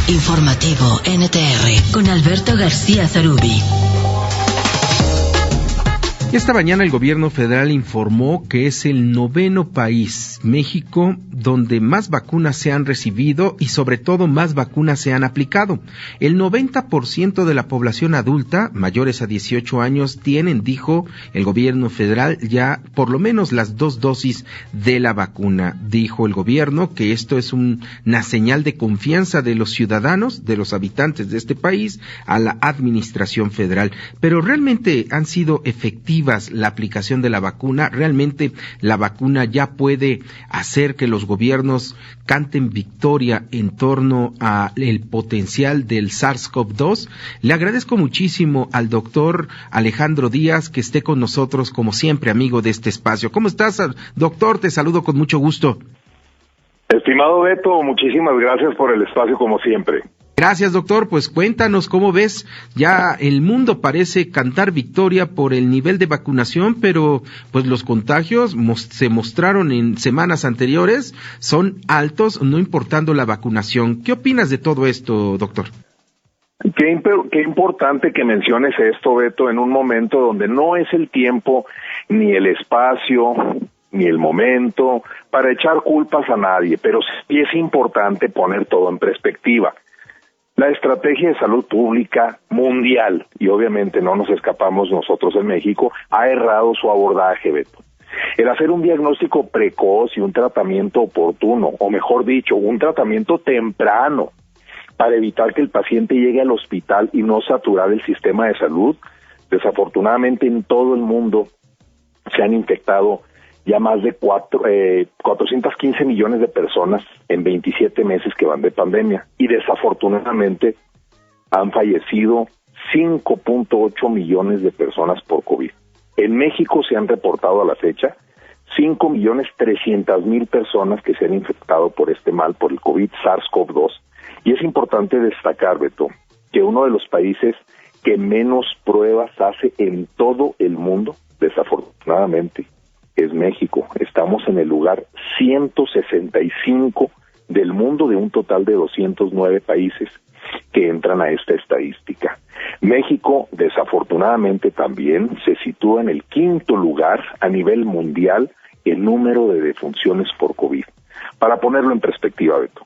Informativo NTR con Alberto García Zarubi. Esta mañana el gobierno federal informó que es el 9º país, México, donde más vacunas se han recibido y sobre todo más vacunas se han aplicado. El 90% de la población adulta, mayores a 18 años, tienen, dijo el gobierno federal, ya por lo menos las 2 dosis de la vacuna. Dijo el gobierno que esto es una señal de confianza de los ciudadanos, de los habitantes de este país, a la administración federal. Pero realmente han sido efectivas la aplicación de la vacuna. Realmente la vacuna ya puede hacer que los gobiernos canten victoria en torno a el potencial del SARS-CoV-2. Le agradezco muchísimo al doctor Alejandro Díaz que esté con nosotros, como siempre, amigo de este espacio. ¿Cómo estás, doctor? Te saludo con mucho gusto. Estimado Beto, muchísimas gracias por el espacio, como siempre. Gracias, doctor. Pues cuéntanos cómo ves, ya el mundo parece cantar victoria por el nivel de vacunación, pero pues los contagios se mostraron en semanas anteriores, son altos, no importando la vacunación. ¿Qué opinas de todo esto, doctor? Qué importante que menciones esto, Beto, en un momento donde no es el tiempo, ni el espacio, ni el momento para echar culpas a nadie, pero sí es importante poner todo en perspectiva. La estrategia de salud pública mundial, y obviamente no nos escapamos nosotros en México, ha errado su abordaje, Beto. El hacer un diagnóstico precoz y un tratamiento oportuno, o mejor dicho, un tratamiento temprano, para evitar que el paciente llegue al hospital y no saturar el sistema de salud, desafortunadamente en todo el mundo se han infectado ya más de 415 millones de personas en 27 meses que van de pandemia, y desafortunadamente han fallecido 5.8 millones de personas por COVID. En México se han reportado a la fecha 5.300.000 personas que se han infectado por este mal, por el COVID SARS-CoV-2. Y es importante destacar, Beto, que uno de los países que menos pruebas hace en todo el mundo, desafortunadamente, es México. Estamos en el lugar 165 del mundo de un total de 209 países que entran a esta estadística. México, desafortunadamente, también se sitúa en el 5º lugar a nivel mundial en número de defunciones por COVID. Para ponerlo en perspectiva, Beto,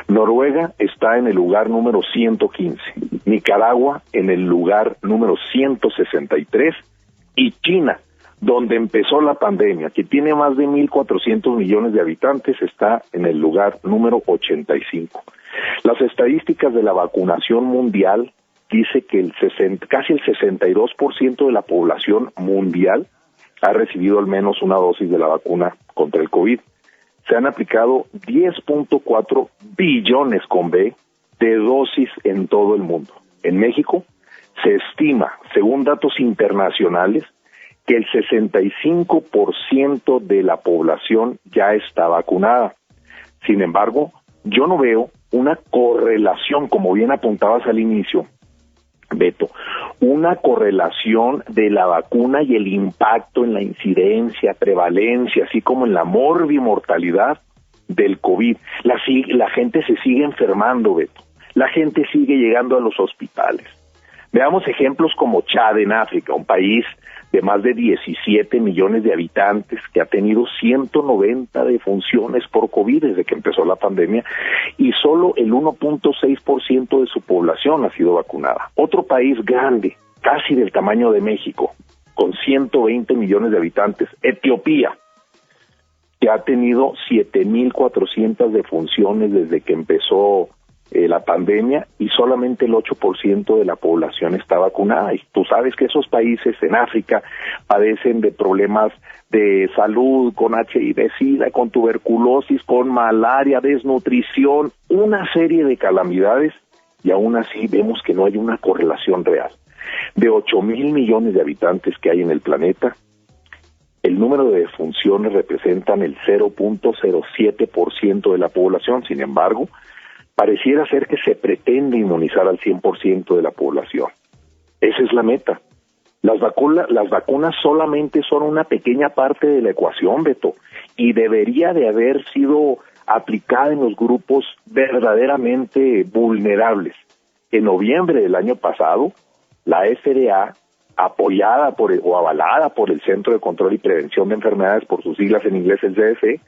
Noruega está en el lugar número 115, Nicaragua en el lugar número 163 y China, donde empezó la pandemia, que tiene más de 1.400 millones de habitantes, está en el lugar número 85. Las estadísticas de la vacunación mundial dice que casi el 62% de la población mundial ha recibido al menos una dosis de la vacuna contra el COVID. Se han aplicado 10.4 billones con B de dosis en todo el mundo. En México se estima, según datos internacionales, que el 65% de la población ya está vacunada. Sin embargo, yo no veo una correlación, como bien apuntabas al inicio, Beto, una correlación de la vacuna y el impacto en la incidencia, prevalencia, así como en la morbimortalidad del COVID. La gente se sigue enfermando, Beto. La gente sigue llegando a los hospitales. Veamos ejemplos como Chad en África, un país de más de 17 millones de habitantes que ha tenido 190 defunciones por COVID desde que empezó la pandemia, y solo el 1.6% de su población ha sido vacunada. Otro país grande, casi del tamaño de México, con 120 millones de habitantes, Etiopía, que ha tenido 7.400 defunciones desde que empezó la pandemia, y solamente el 8% de la población está vacunada. Y tú sabes que esos países en África padecen de problemas de salud, con HIV/SIDA, con tuberculosis, con malaria, desnutrición, una serie de calamidades, y aún así vemos que no hay una correlación real. De 8.000 millones de habitantes que hay en el planeta, el número de defunciones representan el 0.07% de la población. Sin embargo, pareciera ser que se pretende inmunizar al 100% de la población. Esa es la meta. Las vacunas solamente son una pequeña parte de la ecuación, Beto, y debería de haber sido aplicada en los grupos verdaderamente vulnerables. En noviembre del año pasado, la FDA, apoyada o avalada por el Centro de Control y Prevención de Enfermedades, por sus siglas en inglés el CDC,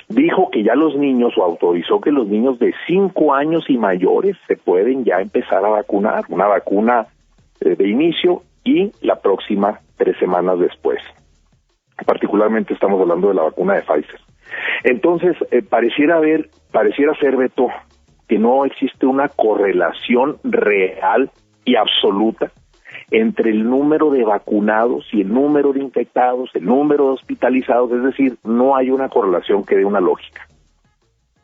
dijo que ya los niños, o autorizó que los niños de 5 años y mayores se pueden ya empezar a vacunar, una vacuna de inicio y la próxima 3 semanas después. Particularmente estamos hablando de la vacuna de Pfizer. Entonces, pareciera ser, Beto, que no existe una correlación real y absoluta entre el número de vacunados y el número de infectados, el número de hospitalizados, es decir, no hay una correlación que dé una lógica.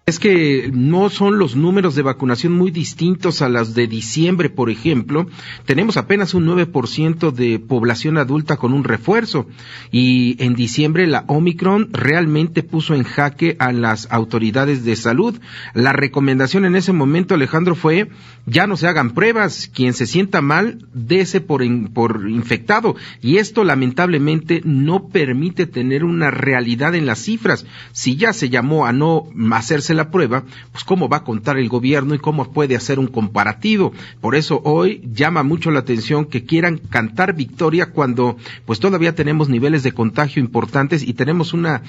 Es que no son los números de vacunación muy distintos a las de diciembre, por ejemplo. Tenemos apenas un 9% de población adulta con un refuerzo y en diciembre la Omicron realmente puso en jaque a las autoridades de salud. La recomendación en ese momento, Alejandro, fue ya no se hagan pruebas, quien se sienta mal, dese por infectado, y esto lamentablemente no permite tener una realidad en las cifras. Si ya se llamó a no hacerse la prueba, pues cómo va a contar el gobierno y cómo puede hacer un comparativo. Por eso hoy llama mucho la atención que quieran cantar victoria cuando pues todavía tenemos niveles de contagio importantes y tenemos una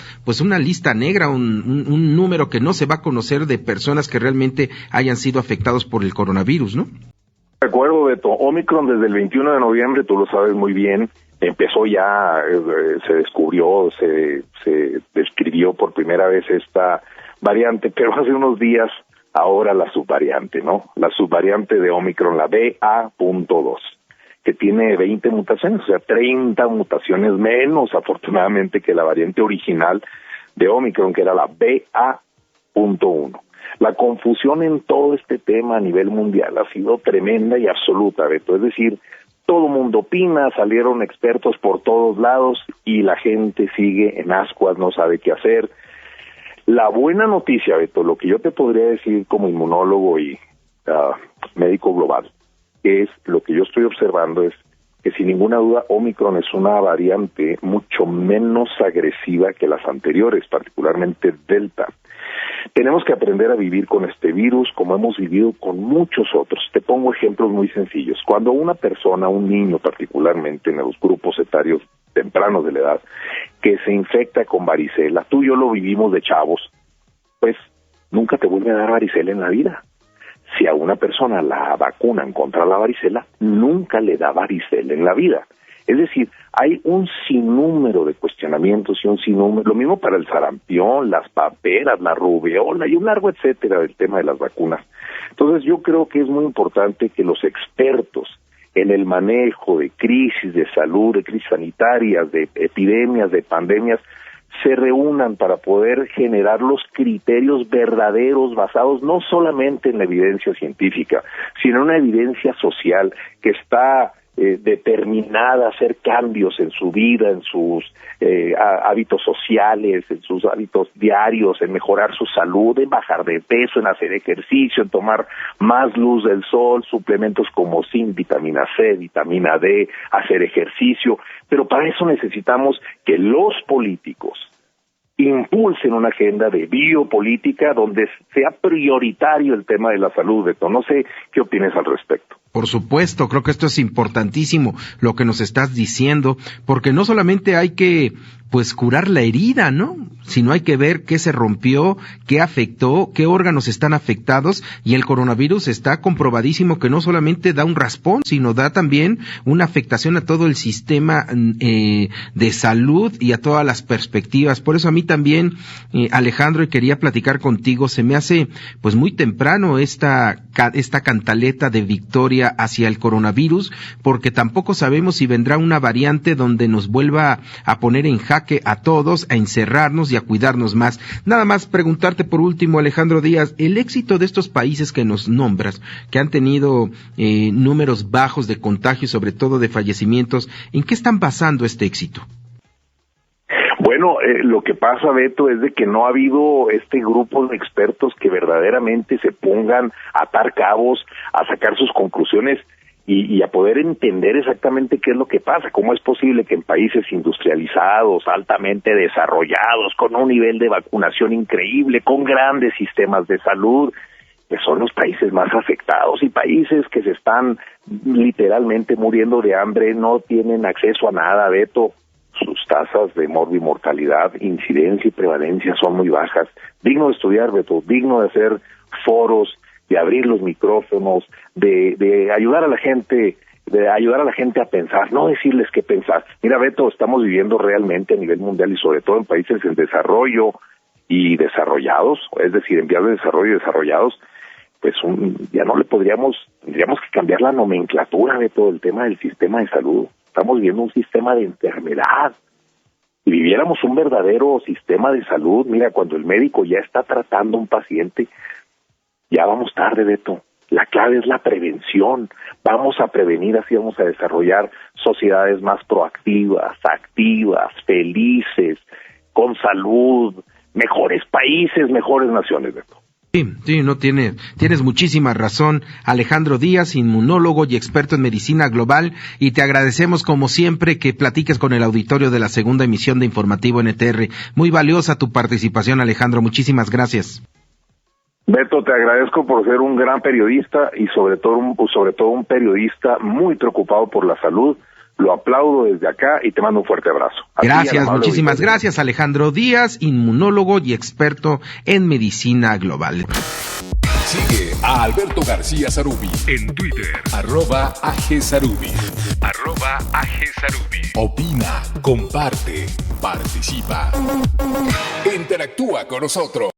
lista negra, un número que no se va a conocer de personas que realmente hayan sido afectados por el coronavirus, ¿no? De acuerdo, Beto. Omicron desde el 21 de noviembre, tú lo sabes muy bien, empezó ya, se descubrió, se describió por primera vez esta variante, pero hace unos días ahora la subvariante, ¿no? La subvariante de Omicron, la BA.2, que tiene 20 mutaciones, o sea, 30 mutaciones menos, afortunadamente, que la variante original de Omicron, que era la BA.1. La confusión en todo este tema a nivel mundial ha sido tremenda y absoluta, Beto. Es decir, todo el mundo opina, salieron expertos por todos lados y la gente sigue en ascuas, no sabe qué hacer. La buena noticia, Beto, lo que yo te podría decir como inmunólogo y médico global, es lo que yo estoy observando es que sin ninguna duda Omicron es una variante mucho menos agresiva que las anteriores, particularmente Delta. Tenemos que aprender a vivir con este virus como hemos vivido con muchos otros. Te pongo ejemplos muy sencillos. Cuando una persona, un niño particularmente en los grupos etarios tempranos de la edad, que se infecta con varicela, tú y yo lo vivimos de chavos, pues nunca te vuelve a dar varicela en la vida. Si a una persona la vacunan contra la varicela, nunca le da varicela en la vida. Es decir, hay un sinnúmero de cuestionamientos y un sinnúmero, lo mismo para el sarampión, las paperas, la rubeola y un largo etcétera del tema de las vacunas. Entonces yo creo que es muy importante que los expertos en el manejo de crisis de salud, de crisis sanitarias, de epidemias, de pandemias, se reúnan para poder generar los criterios verdaderos basados no solamente en la evidencia científica, sino en una evidencia social que está determinada a hacer cambios en su vida, en sus hábitos sociales, en sus hábitos diarios, en mejorar su salud, en bajar de peso, en hacer ejercicio, en tomar más luz del sol, suplementos como zinc, vitamina C, vitamina D, hacer ejercicio, pero para eso necesitamos que los políticos impulsen una agenda de biopolítica donde sea prioritario el tema de la salud, Beto. No sé qué opinas al respecto. Por supuesto, creo que esto es importantísimo lo que nos estás diciendo, porque no solamente hay que curar la herida, ¿no? Sino hay que ver qué se rompió, qué afectó, qué órganos están afectados, y el coronavirus está comprobadísimo que no solamente da un raspón, sino da también una afectación a todo el sistema de salud y a todas las perspectivas. Por eso a mí también, Alejandro, y quería platicar contigo, se me hace muy temprano esta cantaleta de victoria hacia el coronavirus, porque tampoco sabemos si vendrá una variante donde nos vuelva a poner en jaque a todos, a encerrarnos y a cuidarnos más. Nada más preguntarte por último, Alejandro Díaz, el éxito de estos países que nos nombras, que han tenido números bajos de contagio y sobre todo de fallecimientos, ¿en qué están basando este éxito? Bueno, lo que pasa, Beto, es de que no ha habido este grupo de expertos que verdaderamente se pongan a atar cabos, a sacar sus conclusiones y a poder entender exactamente qué es lo que pasa, cómo es posible que en países industrializados, altamente desarrollados, con un nivel de vacunación increíble, con grandes sistemas de salud, que son los países más afectados y países que se están literalmente muriendo de hambre, no tienen acceso a nada, Beto. Sus tasas de mortalidad, incidencia y prevalencia son muy bajas. Digno de estudiar, Beto, digno de hacer foros, de abrir los micrófonos, de ayudar a la gente, a pensar, no decirles qué pensar. Mira, Beto, estamos viviendo realmente a nivel mundial y sobre todo en países en desarrollo y desarrollados, es decir, en vías de desarrollo y desarrollados, pues ya no le tendríamos que cambiar la nomenclatura de todo el tema del sistema de salud. Estamos viviendo un sistema de enfermedad. Si viviéramos un verdadero sistema de salud, mira, cuando el médico ya está tratando a un paciente, ya vamos tarde, Beto. La clave es la prevención. Vamos a prevenir, así vamos a desarrollar sociedades más proactivas, activas, felices, con salud, mejores países, mejores naciones, Beto. Sí, tienes muchísima razón, Alejandro Díaz, inmunólogo y experto en medicina global, y te agradecemos como siempre que platiques con el auditorio de la segunda emisión de Informativo NTR. Muy valiosa tu participación, Alejandro, muchísimas gracias. Beto, te agradezco por ser un gran periodista y sobre todo un periodista muy preocupado por la salud. Lo aplaudo desde acá y te mando un fuerte abrazo. Gracias, muchísimas gracias, Alejandro Díaz, inmunólogo y experto en medicina global. Sigue a Alberto García Zarubi en Twitter, @AGZarubi. Opina, comparte, participa. Interactúa con nosotros.